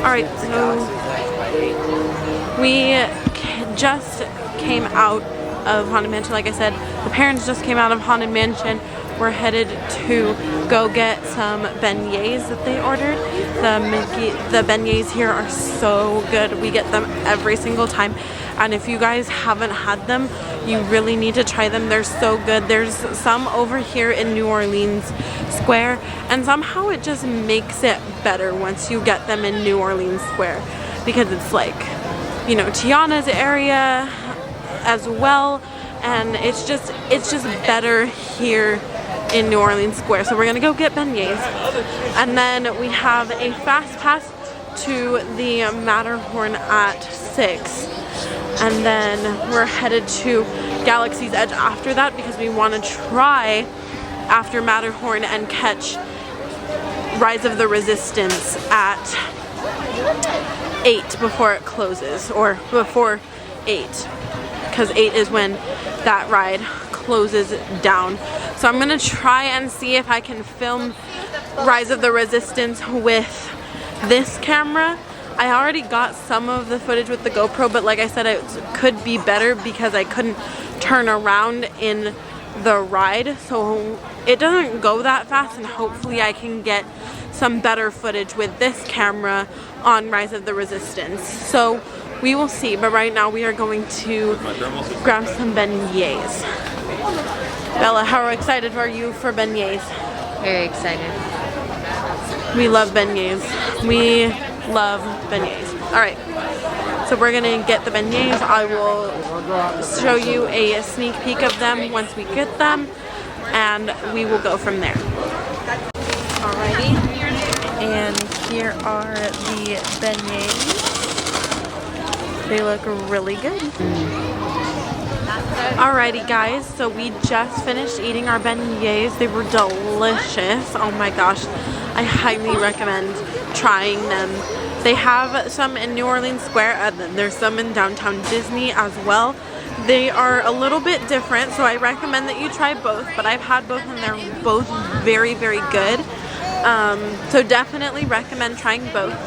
Alright, so we just came out of Haunted Mansion. Like I said, the parents just came out of Haunted Mansion. We're headed to go get some beignets that they ordered. The beignets here are so good. We get them every single time. And if you guys haven't had them, you really need to try them. They're so good. There's some over here in New Orleans Square, and somehow it just makes it better once you get them in New Orleans Square, because it's like, you know, Tiana's area as well, and it's just better here in New Orleans Square. So we're gonna go get beignets, and then we have a fast pass to the Matterhorn at 6, and then we're headed to Galaxy's Edge after that, because we want to try after Matterhorn and catch Rise of the Resistance at 8 before it closes, or before 8, because 8 is when that ride closes down. So I'm gonna try and see if I can film Rise of the Resistance with this camera. I already got some of the footage with the GoPro, but like I said, it could be better because I couldn't turn around in the ride, so it doesn't go that fast, and hopefully I can get some better footage with this camera on Rise of the Resistance. So we will see, but right now we are going to grab some beignets. Bella, how excited are you for beignets? Very excited. We love beignets. We love beignets. Alright, so we're gonna get the beignets. I will show you a sneak peek of them once we get them, and we will go from there. Alrighty, and here are the beignets. They look really good. Alrighty guys, so we just finished eating our beignets. They were delicious. Oh my gosh, I highly recommend trying them. They have some in New Orleans Square, and then there's some in downtown Disney as well. They are a little bit different, so I recommend that you try both, but I've had both and they're both very, very good. So definitely recommend trying both.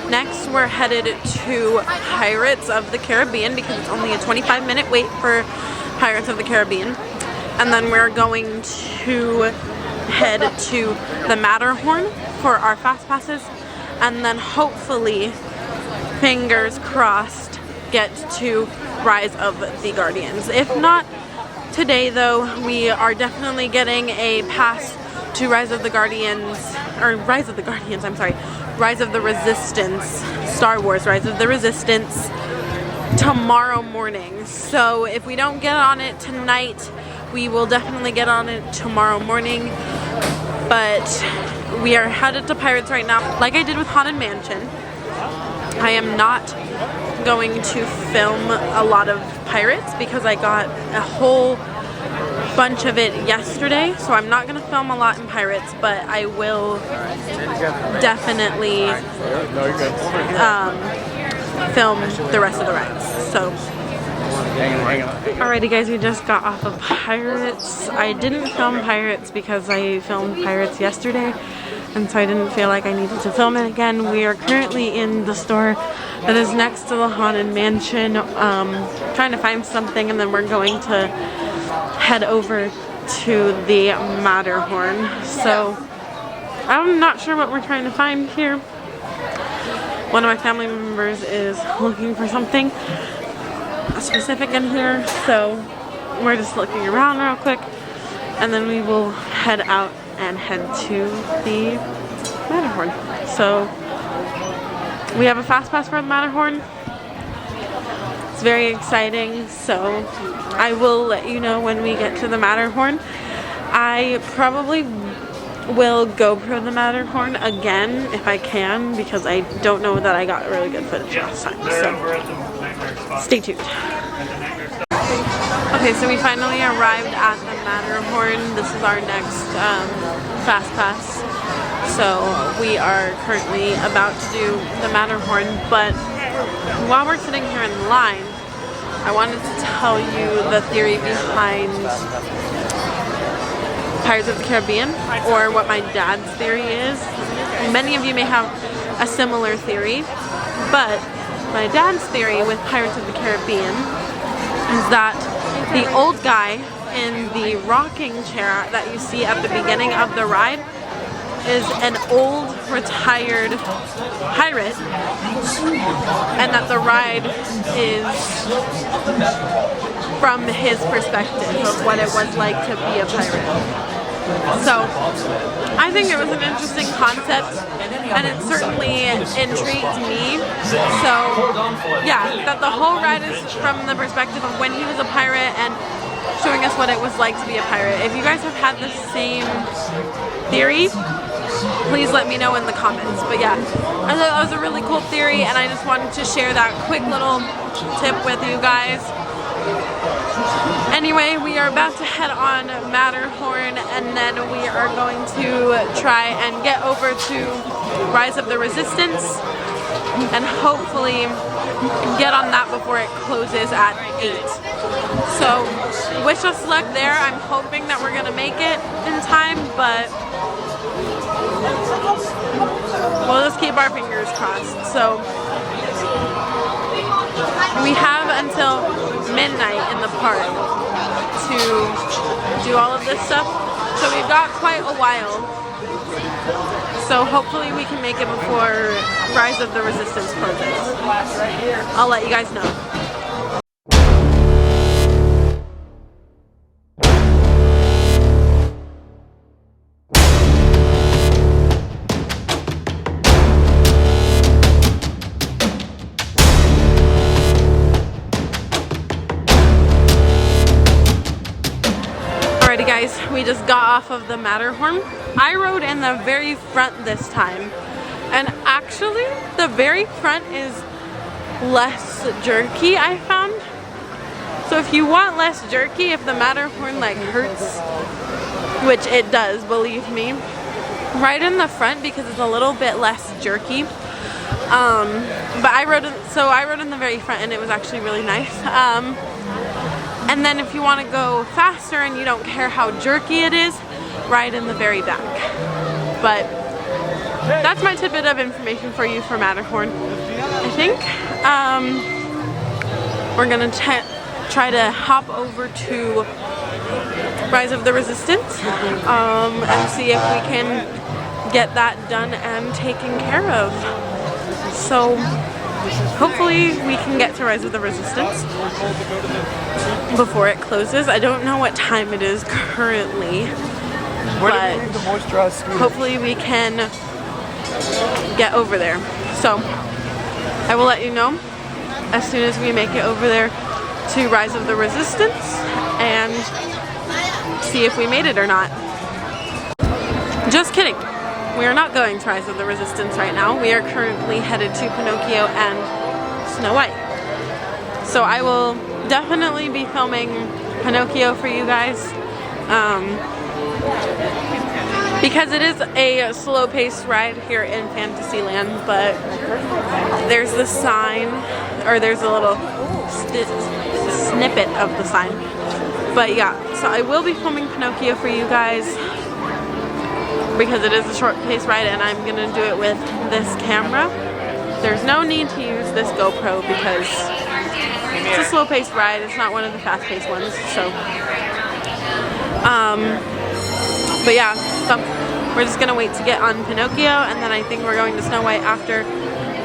Next, we're headed to Pirates of the Caribbean, because it's only a 25-minute wait for Pirates of the Caribbean. And then we're going to head to the Matterhorn for our fast passes, and then hopefully, fingers crossed, get to Rise of the Guardians. If not today though, we are definitely getting a pass to Rise of the Resistance, Star Wars Rise of the Resistance, tomorrow morning. So if we don't get on it tonight, we will definitely get on it tomorrow morning. But we are headed to Pirates right now. Like I did with Haunted Mansion, I am not going to film a lot of Pirates because I got a whole bunch of it yesterday, so I'm not going to film a lot in Pirates, but I will definitely film the rest of the rides. So alrighty guys, we just got off of Pirates. I didn't film Pirates because I filmed Pirates yesterday, and so I didn't feel like I needed to film it again. We are currently in the store that is next to the Haunted Mansion, trying to find something, and then we're going to head over to the Matterhorn. So I'm not sure what we're trying to find here. One of my family members is looking for something specific in here, so we're just looking around real quick, and then we will head out and head to the Matterhorn. So we have a fast pass for the Matterhorn. It's very exciting, so I will let you know when we get to the Matterhorn. I probably will GoPro the Matterhorn again if I can, because I don't know that I got really good footage last time, so stay tuned. Okay, so we finally arrived at the Matterhorn. This is our next fast pass. So we are currently about to do the Matterhorn, but while we're sitting here in line, I wanted to tell you the theory behind Pirates of the Caribbean, or what my dad's theory is. Many of you may have a similar theory. But my dad's theory with Pirates of the Caribbean is that the old guy in the rocking chair that you see at the beginning of the ride is an old retired pirate, and that the ride is from his perspective of what it was like to be a pirate. So I think it was an interesting concept, and it certainly intrigued me. So yeah, that the whole ride is from the perspective of when he was a pirate and showing us what it was like to be a pirate. If you guys have had the same theory, please let me know in the comments. But yeah, I thought that was a really cool theory, and I just wanted to share that quick little tip with you guys. Anyway, we are about to head on Matterhorn, and then we are going to try and get over to Rise of the Resistance and hopefully get on that before it closes at 8. So wish us luck there. I'm hoping that we're gonna make it in time, but we'll just keep our fingers crossed. So we have until midnight in the park to do all of this stuff. So we've got quite a while. So hopefully we can make it before Rise of the Resistance closes. I'll let you guys know. Alrighty guys, we just got off of the Matterhorn. I rode in the very front this time, and actually the very front is less jerky, I found. So if you want less jerky, if the Matterhorn like hurts, which it does, believe me, ride in the front because it's a little bit less jerky. But I rode in the very front, and it was actually really nice. And then if you want to go faster and you don't care how jerky it is, ride in the very back. But that's my tidbit of information for you for Matterhorn. I think we're gonna try to hop over to Rise of the Resistance and see if we can get that done and taken care of. So hopefully we can get to Rise of the Resistance before it closes. I don't know what time it is currently, but hopefully we can get over there. So I will let you know as soon as we make it over there to Rise of the Resistance and see if we made it or not. Just kidding. We are not going to Rise of the Resistance right now. We are currently headed to Pinocchio and Snow White. So I will definitely be filming Pinocchio for you guys because it is a slow-paced ride here in Fantasyland, but there's the sign, or there's a little snippet of the sign. But yeah, so I will be filming Pinocchio for you guys because it is a short-paced ride, and I'm gonna do it with this camera. There's no need to use this GoPro because it's a slow-paced ride. It's not one of the fast-paced ones. So, but yeah, so we're just gonna wait to get on Pinocchio, and then I think we're going to Snow White after,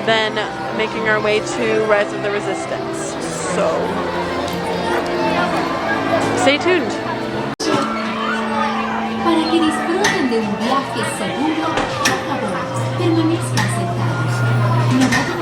then making our way to Rise of the Resistance. So, stay tuned. Para que disfruten de un viaje seguro, por favor, permanezcan sentados. No vayan.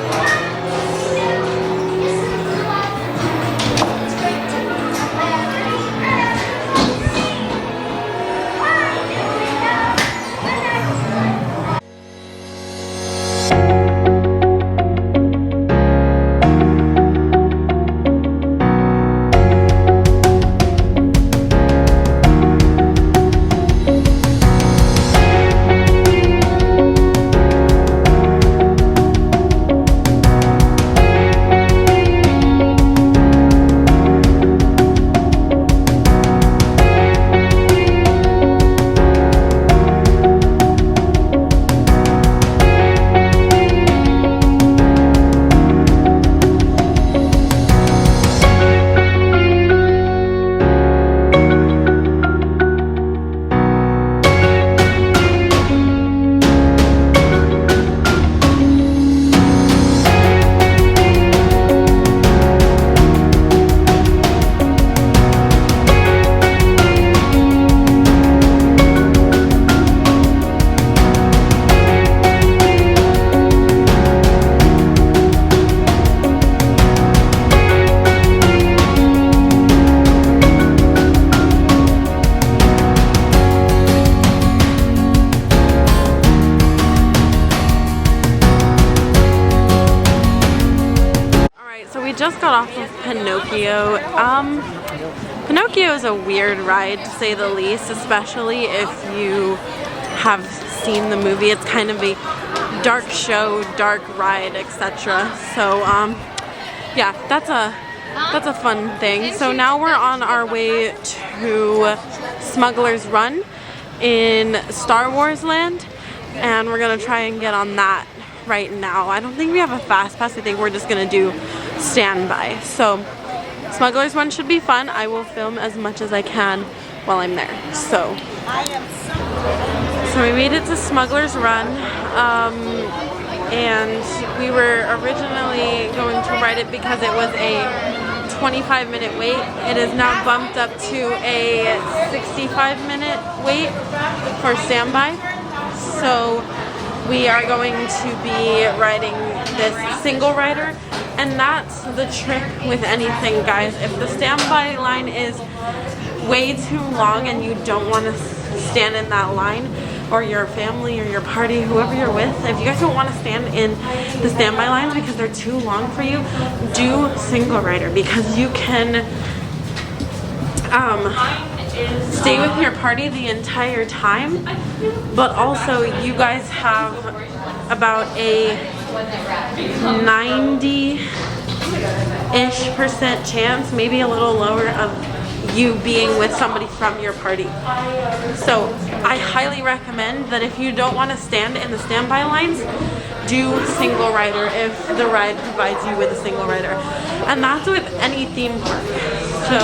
we just got off of Pinocchio. Pinocchio is a weird ride to say the least, especially if you have seen the movie. It's kind of a dark show, dark ride, etc. So yeah, that's a fun thing. So now we're on our way to Smuggler's Run in Star Wars Land, and we're gonna try and get on that right now. I don't think we have a fast pass. I think we're just gonna do standby. So Smuggler's Run should be fun. I will film as much as I can while I'm there. So we made it to Smuggler's Run, and we were originally going to ride it because it was a 25-minute wait. It is now bumped up to a 65-minute wait for standby. So we are going to be riding this single rider, and that's the trick with anything, guys. If the standby line is way too long and you don't want to stand in that line, or your family or your party, whoever you're with, if you guys don't want to stand in the standby lines because they're too long for you, do single rider, because you can stay with your party the entire time, but also you guys have about a 90-ish% chance, maybe a little lower, of you being with somebody from your party. So I highly recommend that if you don't want to stand in the standby lines, do single rider if the ride provides you with a single rider. And that's with any theme park. So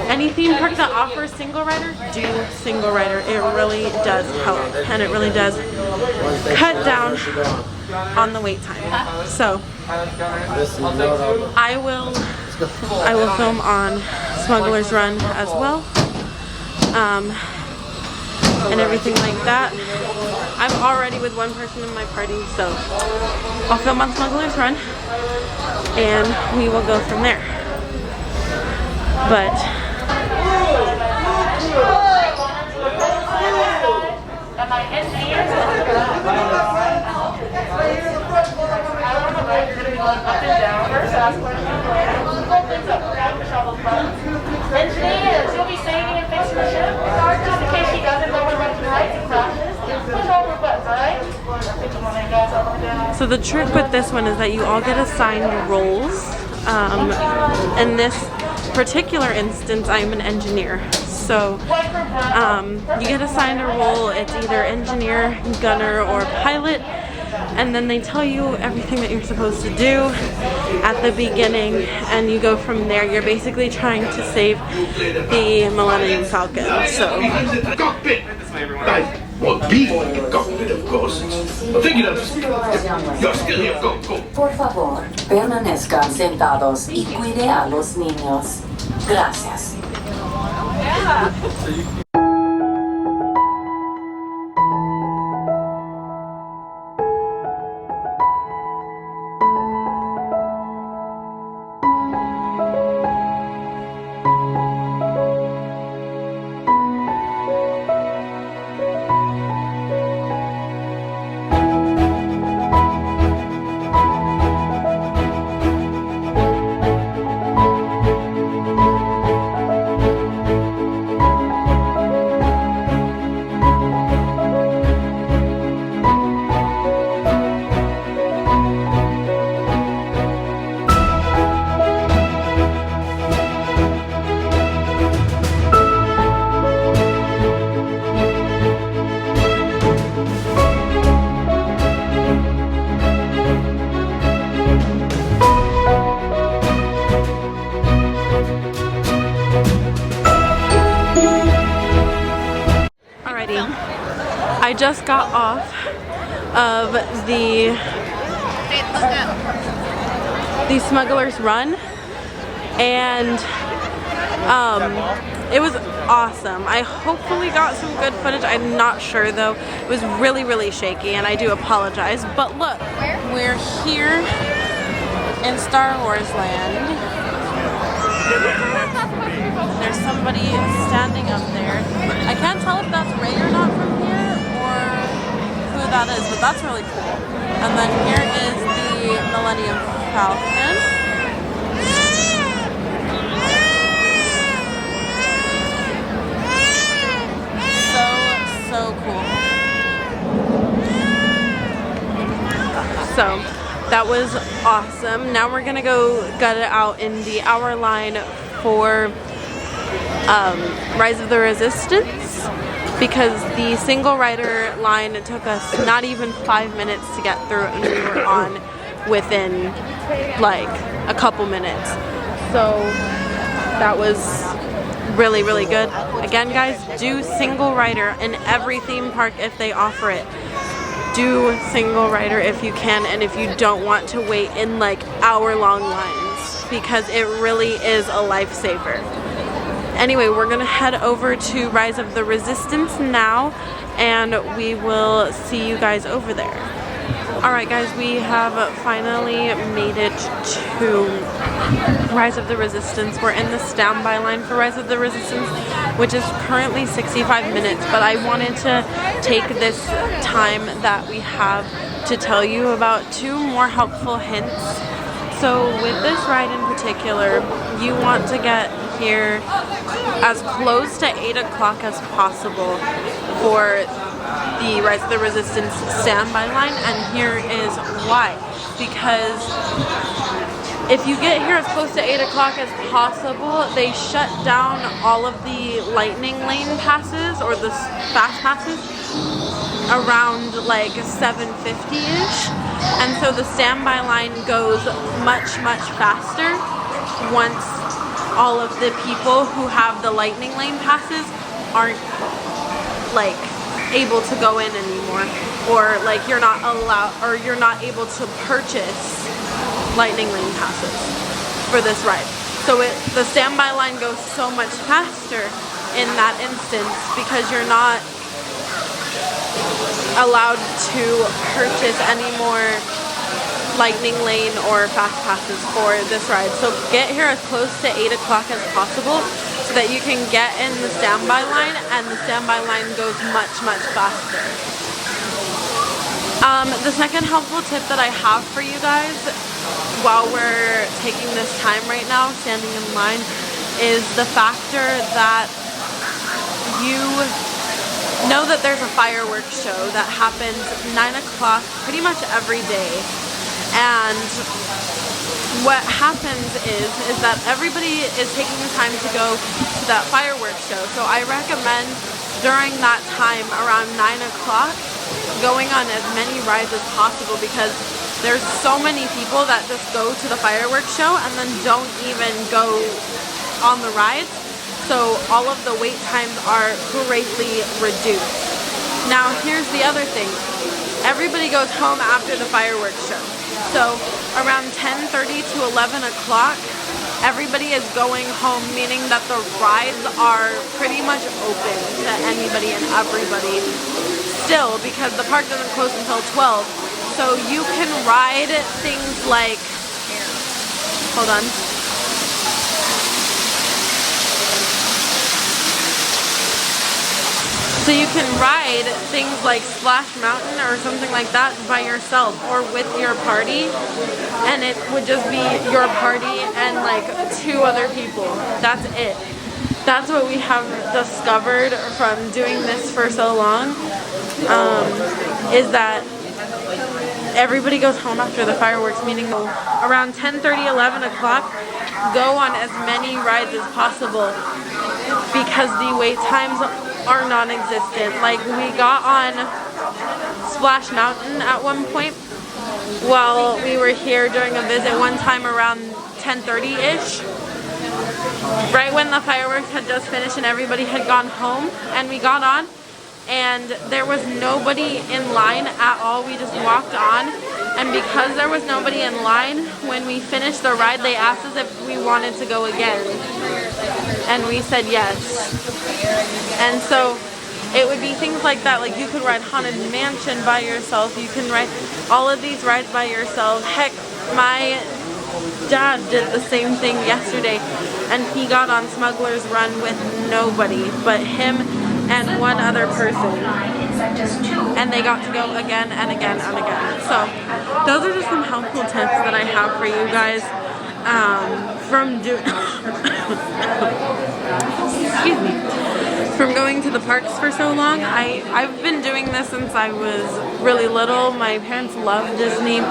any theme park that offers single rider, do single rider. It really does help, and it really does cut down on the wait time. So I will film on Smuggler's Run as well, and everything like that. I'm already with one person in my party, so I'll film on Smuggler's Run, and we will go from there. But engineers, you'll be saving and fixing the ship, just in case she doesn't know when to heights and crashes. Push over buttons, alright? so the trick with this one is that you all get assigned roles. In this particular instance, I'm an engineer. So you get assigned a role. It's either engineer, gunner, or pilot. And then they tell you everything that you're supposed to do at the beginning, and you go from there. You're basically trying to save the Millennium Falcon. So Cockpit! Well, people in the cockpit, of course. I'm thinking of... You're still here. Go, go. Por favor, permanezcan sentados y cuide a los niños. Gracias. I just got off of the Smuggler's Run, and it was awesome. I hopefully got some good footage. I'm not sure though. It was really, really shaky, and I do apologize. But look, we're here in Star Wars Land. There's somebody standing up there. I can't tell if that's Rey or not from here, or who that is, but that's really cool. And then here is the Millennium Falcon. So that was awesome. Now we're gonna go gut it out in the hour line for Rise of the Resistance, because the single rider line took us not even 5 minutes to get through, and we were on within like a couple minutes. So that was really, really good. Again, guys, do single rider in every theme park if they offer it. Do single rider if you can, and if you don't want to wait in like hour-long lines, because it really is a lifesaver. Anyway, we're gonna head over to Rise of the Resistance now, and we will see you guys over there. Alright guys, we have finally made it to Rise of the Resistance. We're in the standby line for Rise of the Resistance, which is currently 65 minutes, but I wanted to take this time that we have to tell you about 2 more helpful hints. So with this ride in particular, you want to get here as close to 8 o'clock as possible for the Rise of the Resistance standby line, and here is why. Because if you get here as close to 8 o'clock as possible, they shut down all of the lightning lane passes, or the fast passes, around like 7:50-ish, and so the standby line goes much faster once all of the people who have the lightning lane passes aren't like able to go in anymore, or like you're not allowed, or you're not able to purchase lightning lane passes for this ride. So the standby line goes so much faster in that instance, because you're not allowed to purchase any more lightning lane or fast passes for this ride. So get here as close to 8 o'clock as possible so that you can get in the standby line, and the standby line goes much faster. The second helpful tip that I have for you guys while we're taking this time right now standing in line is the factor that you know that there's a fireworks show that happens 9 o'clock pretty much every day. And what happens is that everybody is taking the time to go to that fireworks show. So I recommend during that time, around 9 o'clock, going on as many rides as possible, because there's so many people that just go to the fireworks show and then don't even go on the rides. So all of the wait times are greatly reduced. Now here's the other thing. Everybody goes home after the fireworks show. So around 10:30 to 11 o'clock, everybody is going home, meaning that the rides are pretty much open to anybody and everybody still, because the park doesn't close until 12. So you can ride things like, hold on. So you can ride things like Splash Mountain or something like that by yourself or with your party, and it would just be your party and like 2 other people. That's it. That's what we have discovered from doing this for so long, is that everybody goes home after the fireworks, meaning around 10:30, 11 o'clock, go on as many rides as possible, because the wait times are non-existent. Like, we got on Splash Mountain at one point while we were here during a visit one time around 10:30-ish, right when the fireworks had just finished and everybody had gone home, and we got on and there was nobody in line at all. We just walked on, and because there was nobody in line, when we finished the ride, they asked us if we wanted to go again, and we said yes. And so it would be things like that. Like, you could ride Haunted Mansion by yourself, you can ride all of these rides by yourself. Heck, my dad did the same thing yesterday, and he got on Smuggler's Run with nobody but him and one other person, and they got to go again and again and again. So those are just some helpful tips that I have for you guys from going to the parks for so long. I've been doing this since I was really little. My parents love Disney,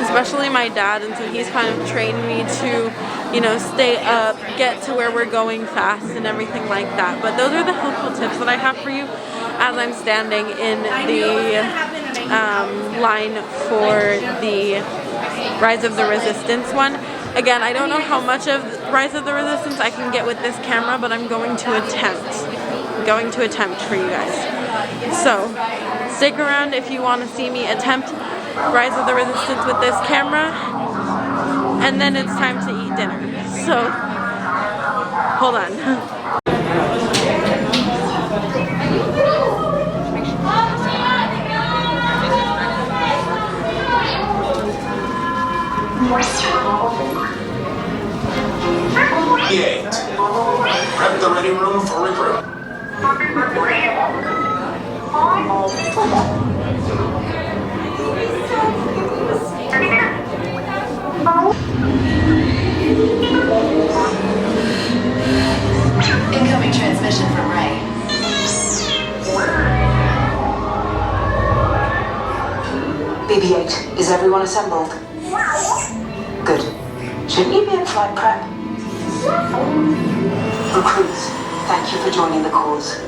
especially my dad, and so he's kind of trained me to, you know, stay up, get to where we're going fast and everything like that. But those are the helpful tips that I have for you as I'm standing in the line for the Rise of the Resistance one. Again, I don't know how much of Rise of the Resistance I can get with this camera, but I'm going to attempt. For you guys. So, stick around if you want to see me attempt Rise of the Resistance with this camera. And then it's time to eat dinner. So, hold on. Prep the ready room for recruit. Incoming transmission from Ray. BB-8, is everyone assembled? Good. Shouldn't you be in flight prep? Recruits, thank you for joining the cause.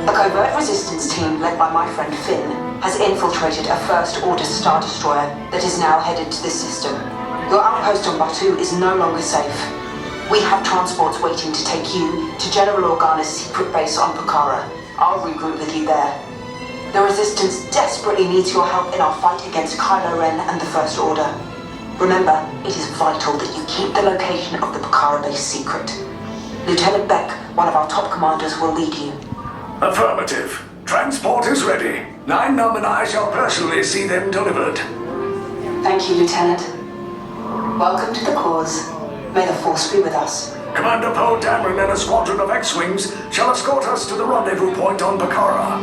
A covert resistance team led by my friend Finn has infiltrated a First Order Star Destroyer that is now headed to this system. Your outpost on Batuu is no longer safe. We have transports waiting to take you to General Organa's secret base on Pucara. I'll regroup with you there. The Resistance desperately needs your help in our fight against Kylo Ren and the First Order. Remember, it is vital that you keep the location of the Pucara base secret. Lieutenant Beck, one of our top commanders, will lead you. Affirmative. Transport is ready. Nine Numb and I shall personally see them delivered. Thank you, Lieutenant. Welcome to the cause. May the Force be with us. Commander Poe Dameron and a squadron of X-Wings shall escort us to the rendezvous point on Pucara.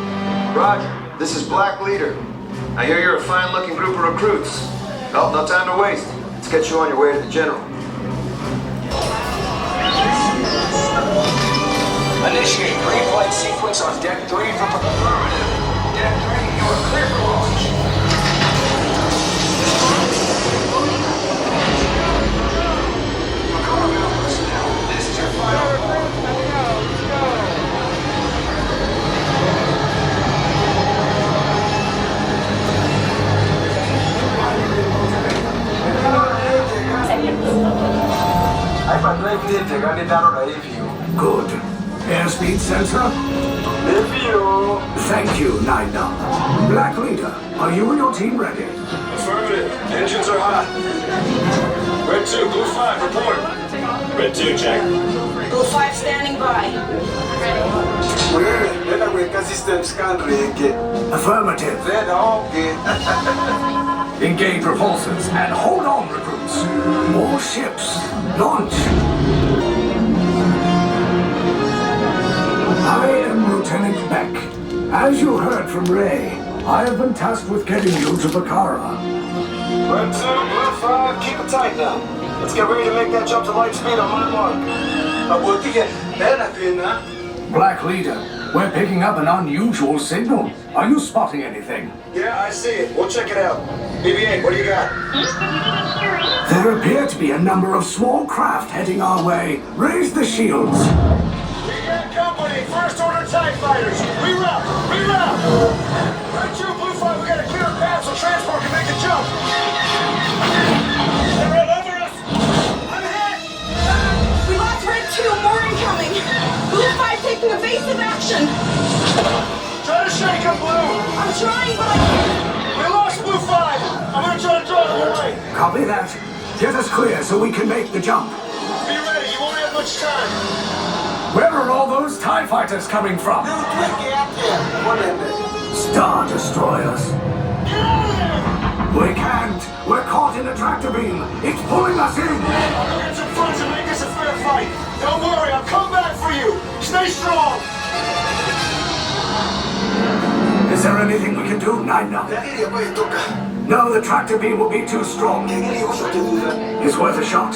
Roger, this is Black Leader. I hear you're a fine-looking group of recruits. Oh, no time to waste. Let's get you on your way to the General. Initiate pre-flight sequence on Deck 3 for affirmative. Deck 3, you are clear for launch. Pucara personnel, this is your final call. Good. Airspeed sensor? Thank you, Nine Numb. Black Leader, are you and your team ready? Affirmative. Engines are hot. Red 2, Blue 5, report. Red 2, check. Blue 5 standing by. Affirmative. Engage repulsors and hold on, recruits. More ships. Launch. I am Lieutenant Beck. As you heard from Ray, I have been tasked with getting you to Pucara. Red 2, Blue 5, keep it tight now. Let's get ready to make that jump to light speed on my mark. Black Leader, we're picking up an unusual signal. Are you spotting anything? Yeah, I see it. We'll check it out. BB-8, what do you got? There appear to be a number of small craft heading our way. Raise the shields. We got company. First Order TIE fighters. Reroute. Reroute. Red 2, Blue 5, we got a clear path so transport can make the jump. They're all over us. I'm hit. We lost Red 2, more incoming. Blue 5 taking evasive action. Try to shake him, Blue. I'm trying, but I can't. We lost Blue 5. I'm gonna try to draw them away. Copy that. Get us clear so we can make the jump. Be ready. You won't have much time. Where are all those TIE fighters coming from? Star Destroyers. We can't. We're caught in a tractor beam. It's pulling us in. I'll get some funds and make this a fair fight. Don't worry. I'll come back for you. Stay strong. Is there anything we can do, Nine Numb? No, the tractor beam will be too strong. It's worth a shot.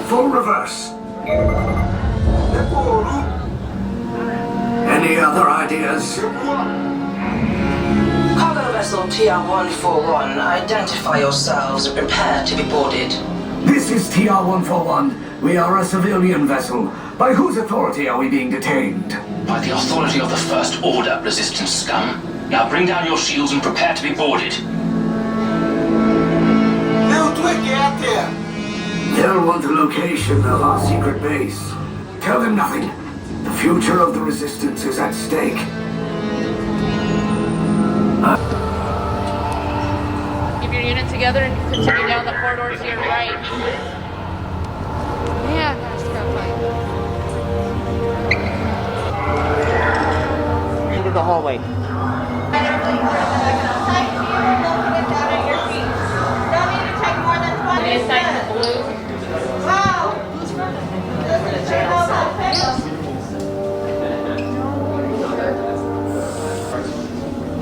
Full reverse. Any other ideas? Cargo vessel TR-141. Identify yourselves and prepare to be boarded. This is TR-141. We are a civilian vessel. By whose authority are we being detained? By the authority of the First Order, Resistance scum. Now bring down your shields and prepare to be boarded. Little Twig, get out there! They'll want the location of our secret base. Tell them nothing. The future of the Resistance is at stake. Keep your unit together and continue down the corridor to your right. Yeah, fast travel. Into the hallway.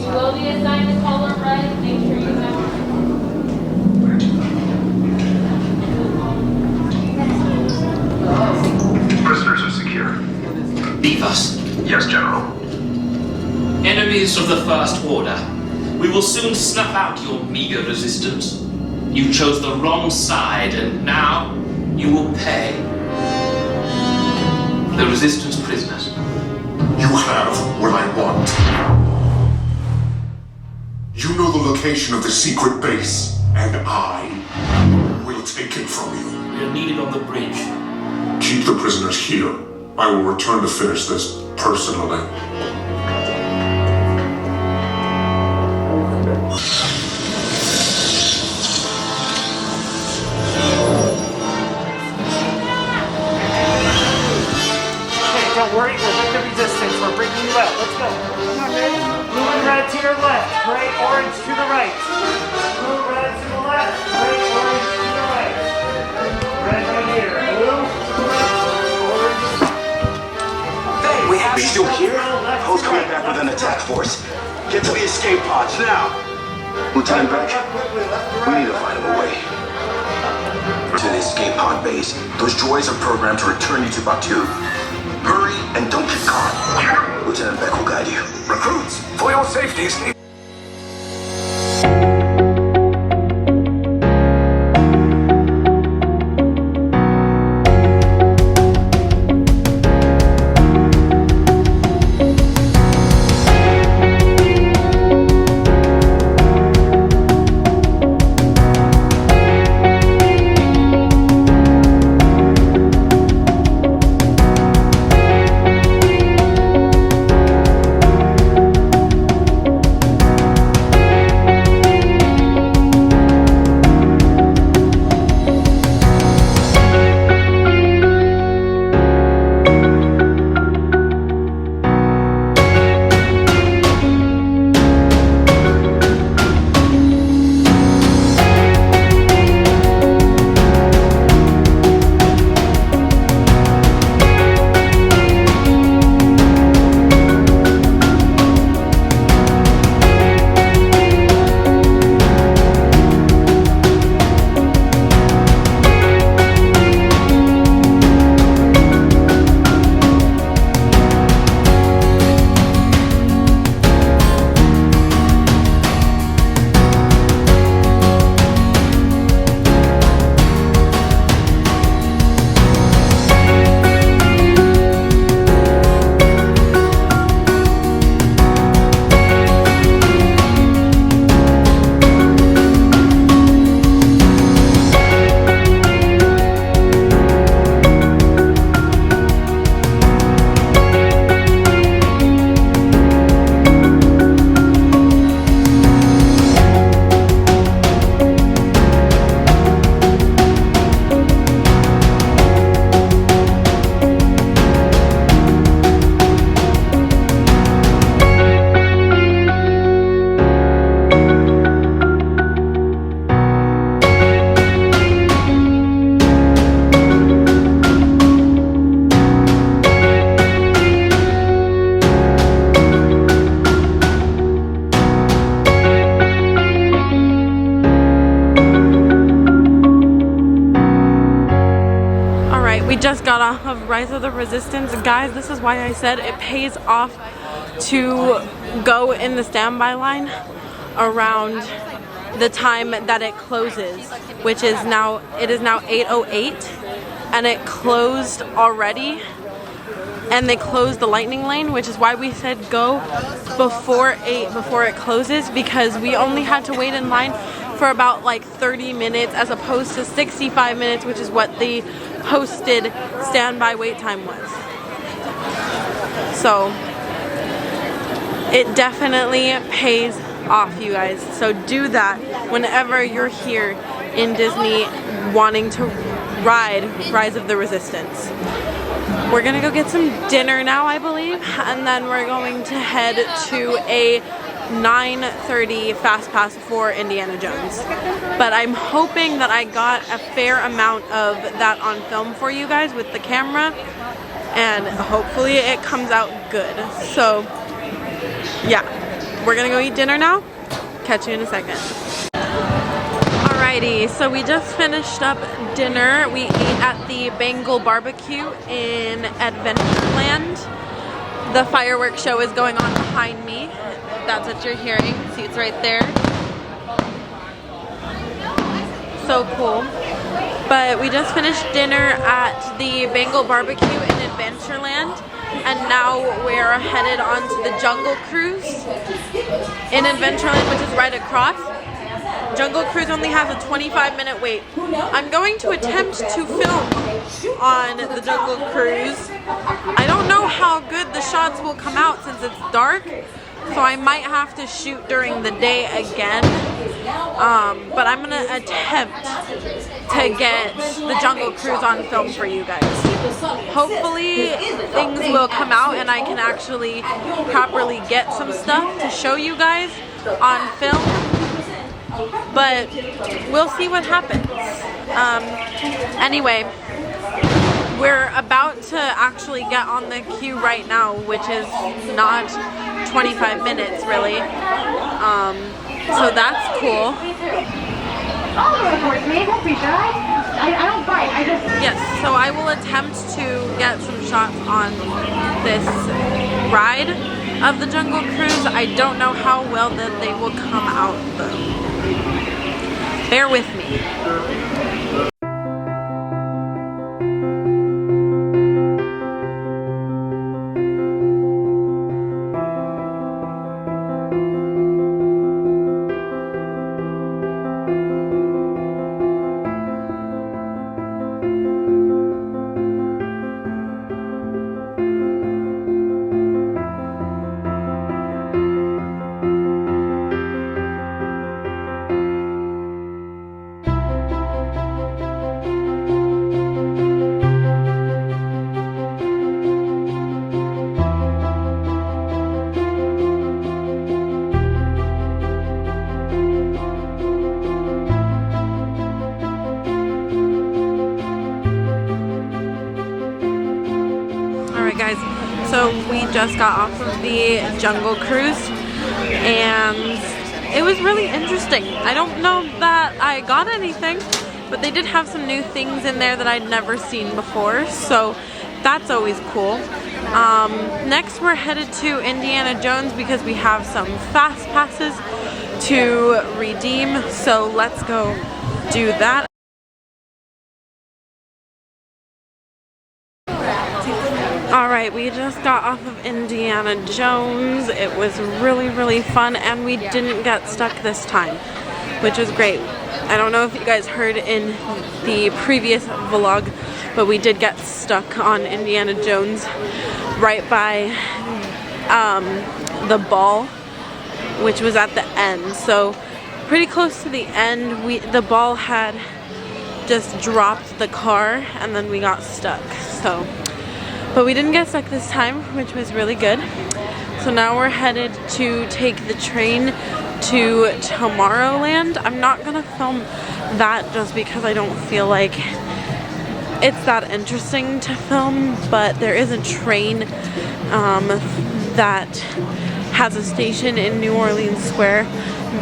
You will be assigned to color red. Make sure you have. Prisoners are secure. Leave us. Yes, General. Enemies of the First Order. We will soon snuff out your meager resistance. You chose the wrong side, and now you will pay. The Resistance prisoners. You have what I want. You know the location of the secret base, and I will take it from you. We are needed on the bridge. Keep the prisoners here. I will return to finish this personally. Don't worry, we're with the Resistance. We're bringing you out. Let's go. Blue and red to your left, gray, orange to the right. Blue, red to the left, gray, orange to the right. Red right here. Blue to the left, orange. We have still here? Host coming back with an attack force. Get to the escape pods now. Lieutenant Beck, we need to find him a way. To the escape pod base. Those droids are programmed to return you to Batuu. Hurry and don't get caught. Lieutenant Beck will guide you. Recruits, for your safeties. just got off of Rise of the Resistance. Guys, this is why I said it pays off to go in the standby line. around the time that it closes, which is now, it is now 8:08, and it closed already, and they closed the lightning lane, which is why we said go before 8 before it closes, because we only had to wait in line for about like 30 minutes as opposed to 65 minutes, which is what the posted standby wait time was. So it definitely pays off, you guys. So do that whenever you're here in Disney wanting to ride Rise of the Resistance. We're gonna go get some dinner now, I believe, and then we're going to head to a 9:30 Fast Pass for Indiana Jones. But I'm hoping that I got a fair amount of that on film for you guys with the camera, and hopefully it comes out good. So yeah, we're gonna go eat dinner now. Catch you in a second. Alrighty, so we just finished up dinner. We ate at the Bengal Barbecue in Adventureland. The fireworks show is going on behind me. That's what you're hearing. See, it's right there. So cool. But we just finished dinner at the Bengal Barbecue in Adventureland, and now we're headed on to the Jungle Cruise in Adventureland, which is right across. Jungle Cruise only has a 25-minute wait. I'm going to attempt to film on the Jungle Cruise. I don't know how good the shots will come out since it's dark, so I might have to shoot during the day again. But I'm gonna attempt to get the Jungle Cruise on film for you guys. Hopefully things will come out and I can actually properly get some stuff to show you guys on film. But we'll see what happens. Anyway, we're about to actually get on the queue right now, which is not 25 minutes really. So that's cool. Yes, so I will attempt to get some shots on this ride of the Jungle Cruise. I don't know how well that they will come out though. Bear with me. Guys, so we just got off of the Jungle Cruise and it was really interesting. I don't know that I got anything, but they did have some new things in there that I'd never seen before, so that's always cool. Next we're headed to Indiana Jones because we have some fast passes to redeem, so let's go do that. Alright, we just got off of Indiana Jones. It was really fun and we didn't get stuck this time, which was great. I don't know if you guys heard in the previous vlog, but we did get stuck on Indiana Jones right by the ball, which was at the end. So pretty close to the end, the ball had just dropped the car and then we got stuck. But we didn't get stuck this time, which was really good. So now we're headed to take the train to Tomorrowland. I'm not gonna film that just because I don't feel like it's that interesting to film, but there is a train that has a station in New Orleans Square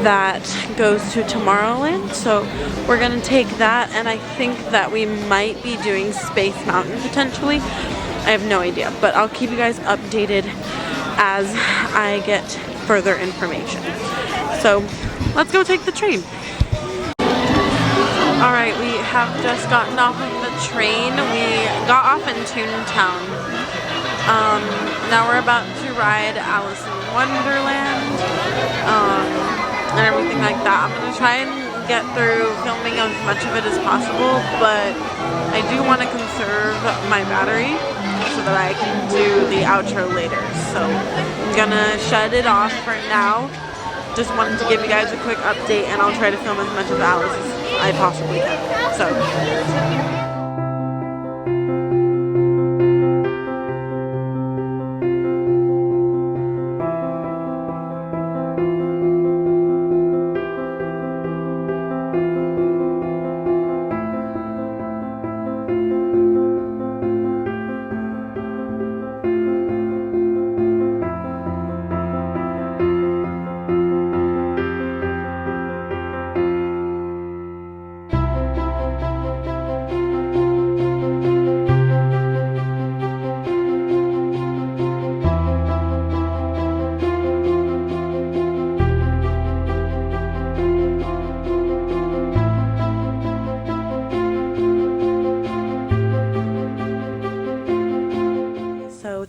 that goes to Tomorrowland. So we're gonna take that, and I think that we might be doing Space Mountain potentially. I have no idea, but I'll keep you guys updated as I get further information. So let's go take the train. Alright, we have just gotten off of the train. We got off in Toontown. Now we're about to ride Alice in Wonderland and everything like that. I'm going to try and get through filming as much of it as possible, but I do want to conserve my battery so that I can do the outro later. So I'm going to shut it off for now. Just wanted to give you guys a quick update, and I'll try to film as much of Alice as I possibly can. So.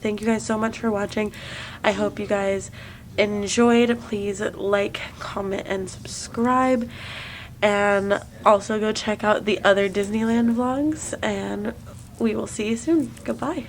Thank you guys so much for watching. I hope you guys enjoyed. Please like, comment, and subscribe. And also go check out the other Disneyland vlogs. And we will see you soon. Goodbye.